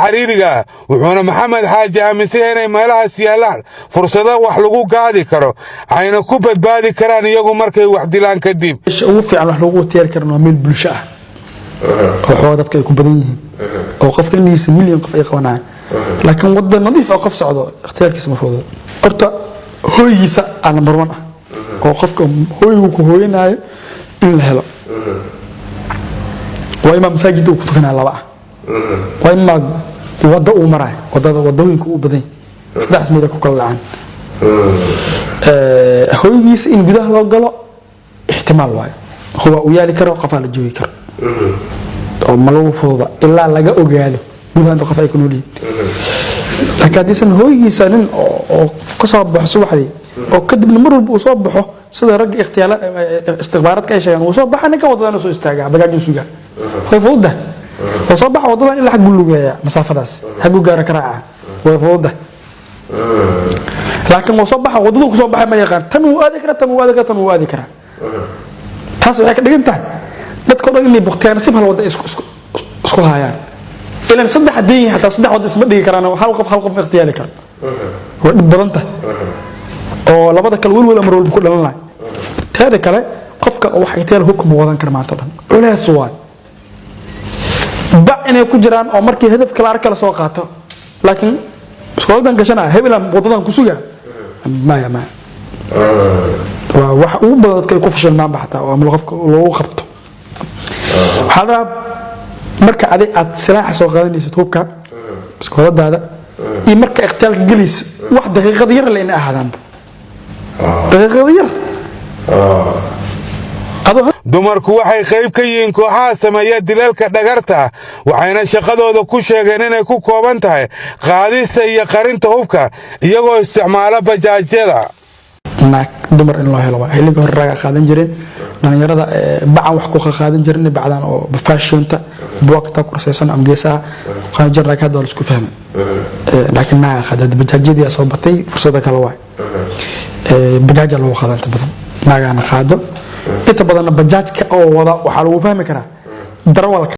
xiriiriga wuxuuna maxamed xaaji aaminsan inay meelahaas yaalaan fursado wax lagu gaadi karo ayna ku badbaadi karaan iyagu markay wax dilaan kadib ugu fiican wax lagu tiyaar karno meel bulsho ah oo dadka ay ku badan yihiin oo qofka ingiisa milyan qof ay qabanayaan laakiin wada nadiif ah qof socdo ikhtiyaarkiisa ma fududa horta hooyiisa aan number 1 ah oo qofka hooyigu ku hooyanayo in la helo waa imaam masaajid uu ku tukanaa laba ah waa imaam wada uu maray wadooyinka uu badan saddex meeda ku kala lacaan hooyigiisa in gudaha loo galo ihtimaal waayo huwa uu yaali karo qof la joogi karo oo malagu fududa ilaa laga ogaado gudaha qof ay ku nool yihiin laakiin diisan hooyigiisa nin oo ka soo baxo subaxdii oo kadibna mar walba uu soo baxo sida rag istikhbaaraadka ay sheegaan uu soo baxay ninka wadada soo istaaga bagaajin suuga way fududa oo soo baxo wadada ilaa xaq lugeeya masaafadaas xaq u gaar karaaca way fududa laakiin uu soo baxo wadada ku soo baxay ma yaqaan tan uu aadi kara taas waxay ka dhigan tahay dadka oo inay buqtaan si hal wada isku hayaan إلى صدق الدين حتى صدق وده اسمه دي كرنا حلقة اختياري كرنا بدنته أو لبضة كلول ولا مرول بكل الله هذا كله قفك أو حيتير حكم وضع كرمان طبعا ولا سؤال بعدين يكون جيران أو مركي هدف كلا أركلا سواقاته لكن سؤال ده كشنا هبلا وضع كسويا ما وبدأت كيكوفش المام حتى وملغفك لو خبطه هذا marka aad silaax soo qaadanayso hubka iskooladaada iyo marka ikhtiyaarka galiis wax daqiiqad yar la in ahaadaan daqiiqad yar dumarku waxay qayb ka yihiin kooxaha sameeya dilalka dhagarta waxayna shaqadooda ku sheegeen inay ku kooban tahay qaadista iyo qarinta hubka iyagoo isticmaala bajaajyada dumar in loo helo xilliga hore raga qaadan jireen dhalinyarada bacan wax ku qaadan jireen bacdan oo fashion-ta buugta kursaysan am geesaha qaan jirnaa ka dal isku fahmay laakiin ma qadad bajaajyada soo batay fursada kale waa bajaaj loo qaadanta badan naagana qaado inta badan bajaajka oo wada waxa lagu fahmi karaa darawalka